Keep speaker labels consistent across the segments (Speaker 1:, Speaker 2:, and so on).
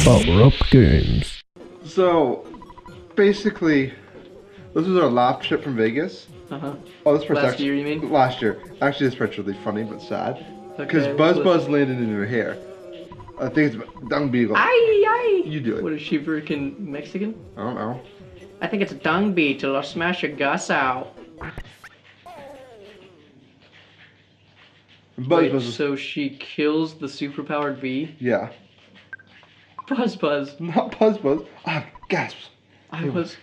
Speaker 1: PowerUpGames.
Speaker 2: So, basically, this was our last trip from Vegas. Oh, this part's
Speaker 3: Last year, you mean?
Speaker 2: Last year. Actually, this part's really funny but sad. Because
Speaker 3: Okay,
Speaker 2: Buzz landed in her hair. I think it's a dung beetle.
Speaker 3: Aye.
Speaker 2: You do it.
Speaker 3: What is she, freaking Mexican?
Speaker 2: I don't know.
Speaker 3: I think it's a dung beetle. I'll smash your guts out.
Speaker 2: Buzz.
Speaker 3: So she kills the superpowered bee?
Speaker 2: Yeah.
Speaker 3: Buzz.
Speaker 2: Not Buzz. Ah, gasps.
Speaker 3: I was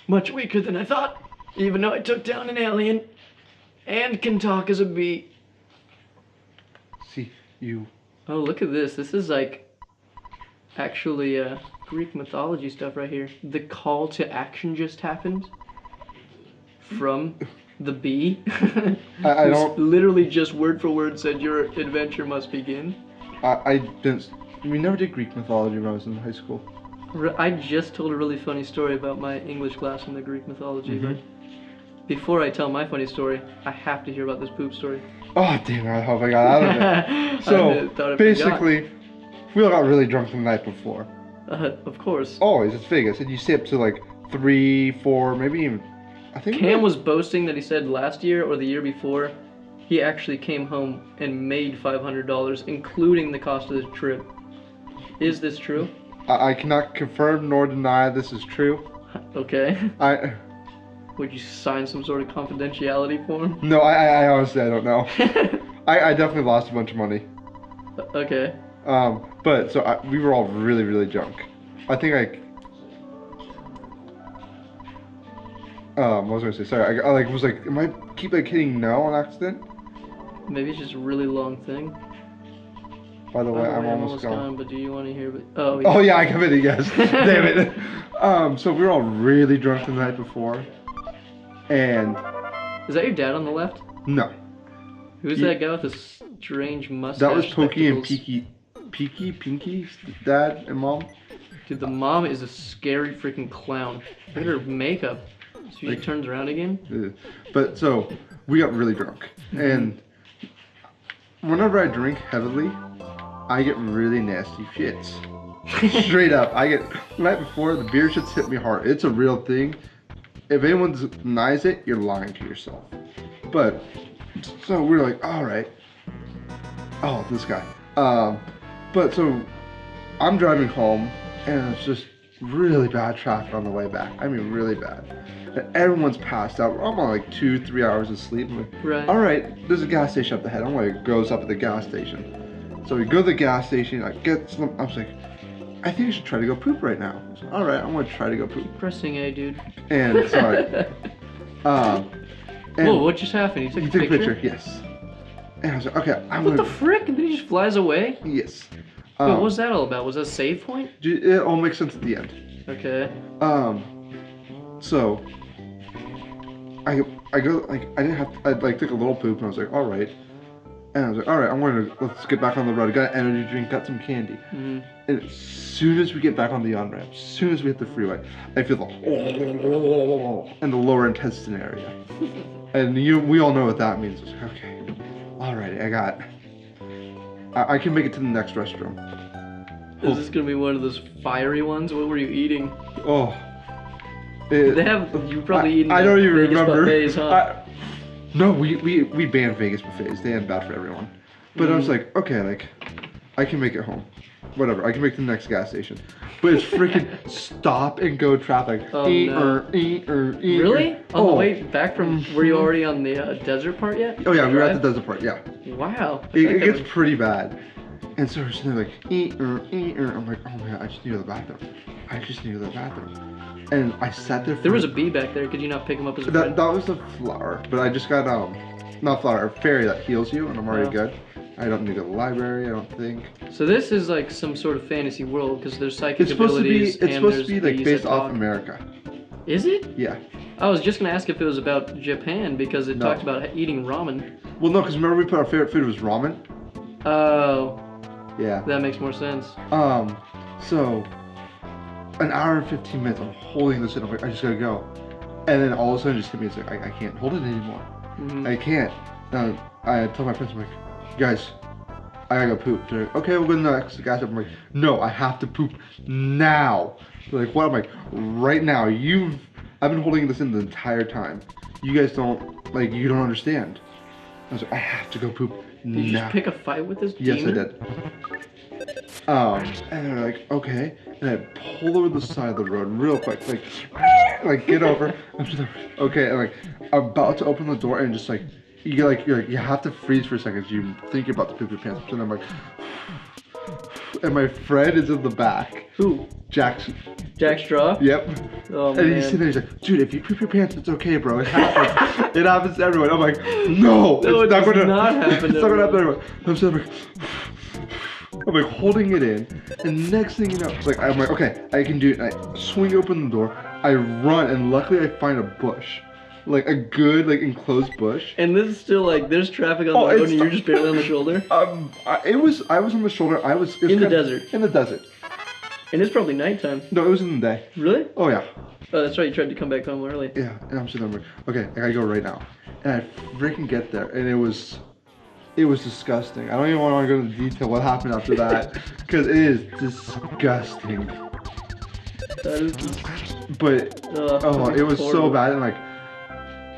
Speaker 3: much weaker than I thought, even though I took down an alien and can talk as a bee.
Speaker 2: See, you.
Speaker 3: Oh, look at this. This is like actually Greek mythology stuff right here. The call to action just happened from the bee.
Speaker 2: I don't.
Speaker 3: Literally just word for word said your adventure must begin.
Speaker 2: I didn't. We never did Greek mythology when I was in high school.
Speaker 3: I just told a really funny story about my English class in the Greek mythology, but before I tell my funny story, I have to hear about this poop story.
Speaker 2: Oh, damn, I hope I got out of it. So, basically, we all got really drunk the night before.
Speaker 3: Of course.
Speaker 2: Always, it's Vegas, and you stay up to like 3, 4, maybe even, I think.
Speaker 3: Cam was boasting that he said last year or the year before, he actually came home and made $500, including the cost of the trip. Is this true?
Speaker 2: I cannot confirm nor deny this is true.
Speaker 3: Okay. Would you sign some sort of confidentiality form?
Speaker 2: No, I honestly, I don't know. I definitely lost a bunch of money.
Speaker 3: Okay.
Speaker 2: But, so we were all really, really drunk. I think what was I gonna say? Sorry, I was like, am I keep hitting no on accident?
Speaker 3: Maybe it's just a really long thing.
Speaker 2: By the way, I'm almost gone.
Speaker 3: But do you want to hear? Oh yeah.
Speaker 2: Oh yeah, I committed. Yes. Damn it. So we were all really drunk the night before, and.
Speaker 3: Is that your dad on the left?
Speaker 2: No.
Speaker 3: Who's that guy with the strange mustache?
Speaker 2: That was Pokey and
Speaker 3: spectacles?
Speaker 2: Pinky's dad and mom.
Speaker 3: Dude, the mom is a scary freaking clown. Look at her makeup. So she turns around again.
Speaker 2: But so we got really drunk, and whenever I drink heavily, I get really nasty shits. Straight up, the night before, the beer shits hit me hard. It's a real thing. If anyone denies it, you're lying to yourself. But, so we're like, alright. Oh, this guy. But so, I'm driving home, and it's just really bad traffic on the way back. I mean, really bad. And everyone's passed out. I'm on like 2-3 hours of sleep. I'm like,
Speaker 3: right.
Speaker 2: Alright, there's a gas station up ahead. I'm gonna go up at the gas station. So we go to the gas station, I get some, I was like, I think I should try to go poop right now. So, alright, I'm gonna try to go poop.
Speaker 3: Pressing A, dude.
Speaker 2: And, sorry.
Speaker 3: Whoa, what just happened? You took a picture?
Speaker 2: Yes. And I was like, okay,
Speaker 3: What the frick? And then he just flies away?
Speaker 2: Yes.
Speaker 3: Wait, what was that all about? Was that a save point?
Speaker 2: It all makes sense at the end.
Speaker 3: Okay.
Speaker 2: So, I go, like, I took a little poop, and I was like, alright. And I was like, alright, let's get back on the road. I got an energy drink, got some candy. And as soon as we get back on the on-ramp, as soon as we hit the freeway, I feel the in the lower intestine area. And we all know what that means. It's like, okay, alright, I can make it to the next restroom.
Speaker 3: Is this gonna be one of those fiery ones? What were you eating?
Speaker 2: Oh.
Speaker 3: You probably eaten
Speaker 2: I don't even
Speaker 3: Vegas
Speaker 2: remember.
Speaker 3: buffets, huh?
Speaker 2: No, we banned Vegas buffets. They ain't bad for everyone. But I was like, okay, like, I can make it home. Whatever, I can make it to the next gas station. But it's freaking stop and go traffic.
Speaker 3: Oh, no. Really? On the way back from, were you already on the desert part yet?
Speaker 2: Oh yeah, we were at the desert part, yeah.
Speaker 3: Wow.
Speaker 2: It gets pretty bad. And so we're sitting there like, I'm like, oh my god, I just need to go to the bathroom. And I sat there for...
Speaker 3: There was a bee back there. Could you not pick him up as a friend?
Speaker 2: That was a flower. But I just got, not flower, a fairy that heals you, and I'm already good. I don't need a library, I don't think.
Speaker 3: So this is like some sort of fantasy world, because there's psychic
Speaker 2: it's supposed
Speaker 3: abilities,
Speaker 2: It's supposed to be like based off America.
Speaker 3: Is it?
Speaker 2: Yeah.
Speaker 3: I was just going to ask if it was about Japan, because it talked about eating ramen.
Speaker 2: Well, no, because remember we put our favorite food was ramen?
Speaker 3: Oh.
Speaker 2: Yeah.
Speaker 3: That makes more sense.
Speaker 2: So... an hour and 15 minutes, I'm holding this in, I'm like, I just gotta go. And then all of a sudden it just hit me, it's like, I can't hold it anymore. I can't. I told my friends, I'm like, guys, I gotta go poop. They're like, okay, we'll go to the next gas station. I'm like, no, I have to poop now. They're like, what? I'm like, right now. I've been holding this in the entire time. You guys don't, like, you don't understand. I was like, I have to go poop now.
Speaker 3: Did you just pick a fight with this
Speaker 2: Yes,
Speaker 3: demon?
Speaker 2: I did. And they're like, okay. And I pull over the side of the road real quick, like get over. I'm just like, okay, and like, I'm about to open the door and just like, you're like, you have to freeze for a second. So you think you're about to poop your pants. And I'm like, and my friend is in the back.
Speaker 3: Who?
Speaker 2: Jack
Speaker 3: Straw?
Speaker 2: Yep.
Speaker 3: Oh,
Speaker 2: and
Speaker 3: man.
Speaker 2: he's sitting there, he's like, dude, if you poop your pants, it's okay, bro. It happens. It happens to everyone. I'm like, no,
Speaker 3: No,
Speaker 2: it's
Speaker 3: it
Speaker 2: not
Speaker 3: does
Speaker 2: gonna
Speaker 3: not happen to
Speaker 2: It's not gonna happen to everyone. I'm sitting there, I'm like holding it in, and next thing you know, like I'm like, okay, I can do it. And I swing open the door, I run, and luckily I find a bush, like a good, like enclosed bush.
Speaker 3: And this is still like, there's traffic on the road, and you're just barely on the shoulder.
Speaker 2: I was on the shoulder. It was
Speaker 3: in the desert.
Speaker 2: In the desert.
Speaker 3: And it's probably nighttime.
Speaker 2: No, it was in the day.
Speaker 3: Really?
Speaker 2: Oh yeah.
Speaker 3: Oh, that's right. You tried to come back home early.
Speaker 2: Yeah, and I'm sitting there, okay, I gotta go right now, and I freaking get there, and it was disgusting. I don't even want to go into detail what happened after that, because it is disgusting.
Speaker 3: That is just,
Speaker 2: But it was
Speaker 3: horrible.
Speaker 2: so bad, and like,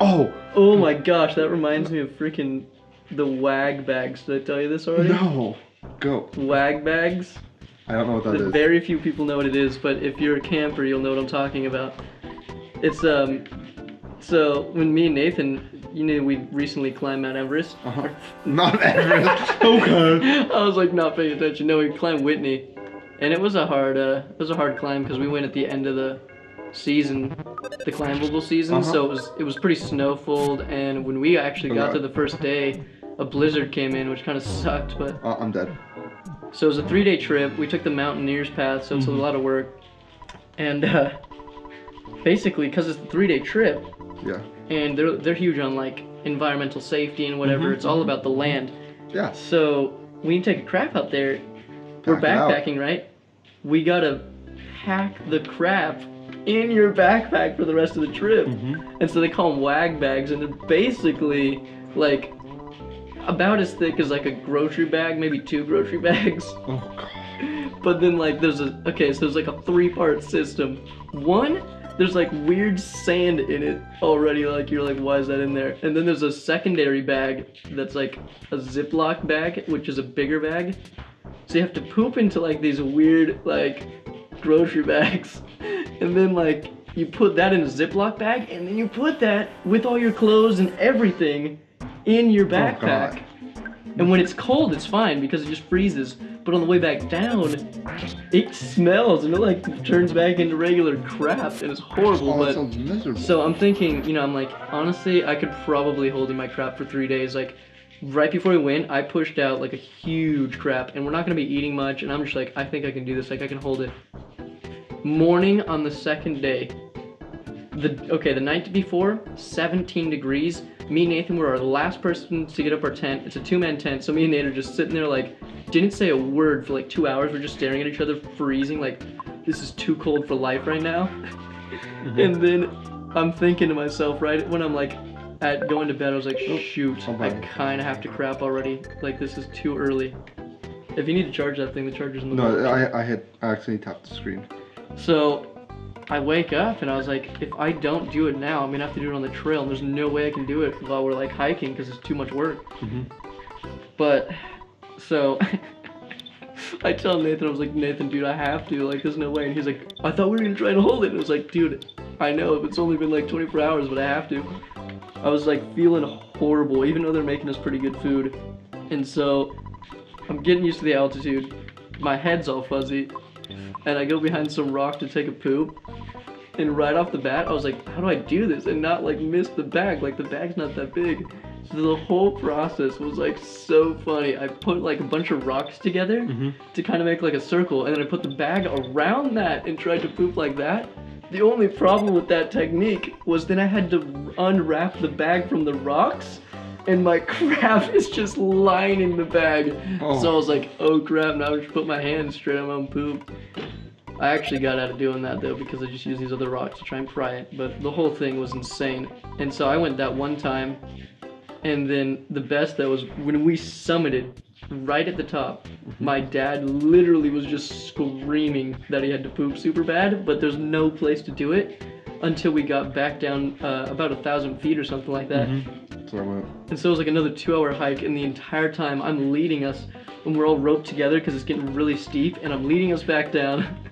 Speaker 2: oh.
Speaker 3: Oh my gosh, that reminds me of freaking the wag bags. Did I tell you this already?
Speaker 2: No, go.
Speaker 3: Wag bags.
Speaker 2: I don't know what that is.
Speaker 3: Very few people know what it is, but if you're a camper, you'll know what I'm talking about. It's so when me and Nathan, you know, we recently climbed Mount Everest.
Speaker 2: Not Everest. Okay.
Speaker 3: I was like not paying attention. No, we climbed Whitney, and it was a hard climb because we went at the end of the season, the climbable season. So it was pretty snowful, and when we actually got to the first day, a blizzard came in, which kind of sucked. But
Speaker 2: I'm dead.
Speaker 3: so it was a 3-day trip. We took the Mountaineers path, so it's a lot of work. And basically, because it's a 3-day trip,
Speaker 2: yeah,
Speaker 3: and they're huge on like environmental safety and whatever. It's all about the land.
Speaker 2: Yeah.
Speaker 3: So when you take a crap out there, we're backpacking, right? We gotta pack the crap in your backpack for the rest of the trip. And so they call them wag bags, and they're basically like about as thick as like a grocery bag, maybe 2 grocery bags.
Speaker 2: Oh god.
Speaker 3: But then like so there's like a 3-part system. One, there's like weird sand in it already, like you're like, why is that in there? And then there's a secondary bag that's like a Ziploc bag, which is a bigger bag. So you have to poop into like these weird like grocery bags. And then like you put that in a Ziploc bag, and then you put that with all your clothes and everything in your backpack. And when it's cold, it's fine because it just freezes. But on the way back down, it smells and it like turns back into regular crap, and it's horrible.
Speaker 2: Oh,
Speaker 3: but
Speaker 2: that sounds miserable.
Speaker 3: so I'm thinking, you know, I'm like, honestly, I could probably hold in my crap for 3 days. Like, right before we went, I pushed out like a huge crap, and we're not gonna be eating much. And I'm just like, I think I can do this. Like, I can hold it. Morning on the second day, the night before, 17 degrees. Me and Nathan were our last person to get up our tent. It's a 2-man tent, so me and Nathan are just sitting there like, didn't say a word for like 2 hours. We're just staring at each other, freezing, like, this is too cold for life right now. And then I'm thinking to myself, right when I'm like going to bed, I was like, shoot, I kind of have to crap already. Like, this is too early. If you need to charge that thing, the charger's in the
Speaker 2: No, I accidentally tapped the screen.
Speaker 3: So I wake up and I was like, if I don't do it now, I'm gonna have to do it on the trail, and there's no way I can do it while we're like hiking because it's too much work. But so I tell Nathan, I was like, Nathan, dude, I have to, like, there's no way. And he's like, I thought we were gonna try to hold it. And I was like, dude, I know, it's only been like 24 hours, but I have to. I was like feeling horrible, even though they're making us pretty good food. And so I'm getting used to the altitude. My head's all fuzzy. And I go behind some rock to take a poop, and right off the bat I was like, how do I do this and not like miss the bag? Like, the bag's not that big. So the whole process was like so funny. I put like a bunch of rocks together to kind of make like a circle, and then I put the bag around that and tried to poop like that. The only problem with that technique was then I had to unwrap the bag from the rocks, and my crap is just lining the bag. So I was like, oh crap, now I just put my hand straight on my own poop. I actually got out of doing that though, because I just used these other rocks to try and pry it, but the whole thing was insane. And so I went that one time, and then the best though was when we summited, right at the top, my dad literally was just screaming that he had to poop super bad, but there's no place to do it until we got back down about 1,000 feet or something like that.
Speaker 2: So I went.
Speaker 3: And so it was like another 2-hour hike, and the entire time I'm leading us, and we're all roped together because it's getting really steep, and I'm leading us back down.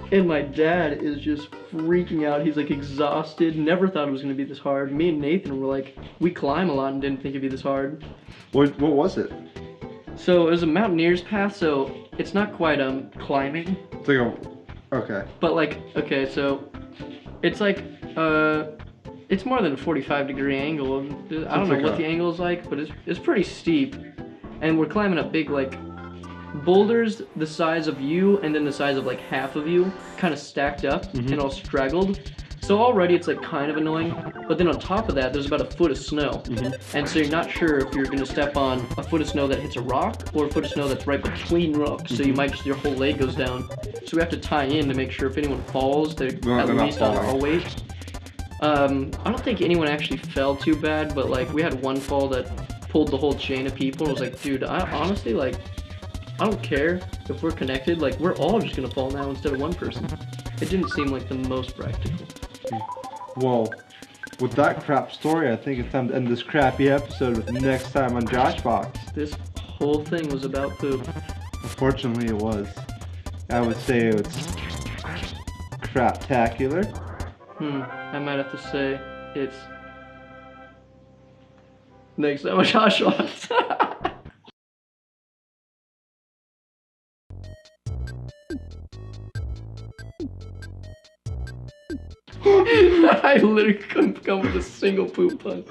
Speaker 3: And my dad is just freaking out. He's like exhausted, never thought it was going to be this hard. Me and Nathan were like, we climb a lot and didn't think it'd be this hard.
Speaker 2: What was it?
Speaker 3: So it was a mountaineer's path, so it's not quite climbing.
Speaker 2: It's like okay.
Speaker 3: But like, okay, so it's like it's more than a 45-degree angle. I don't know what the angle is like, but it's pretty steep. And we're climbing up big like boulders the size of you and then the size of like half of you, kind of stacked up and all straggled. So already it's like kind of annoying, but then on top of that there's about a foot of snow. And so you're not sure if you're gonna step on a foot of snow that hits a rock or a foot of snow that's right between rocks. So you might just, your whole leg goes down. So we have to tie in to make sure if anyone falls, they're at least on our weight. I don't think anyone actually fell too bad, but like we had one fall that pulled the whole chain of people. I was like, dude, I honestly like, I don't care if we're connected, like we're all just gonna fall now instead of one person. It didn't seem like the most practical.
Speaker 2: Well, with that crap story, I think it's time to end this crappy episode with next time on Josh Box.
Speaker 3: This whole thing was about poop.
Speaker 2: Unfortunately, it was. I would say it's craptacular.
Speaker 3: I might have to say it's next time on Josh Box. I literally couldn't come with a single poop pun.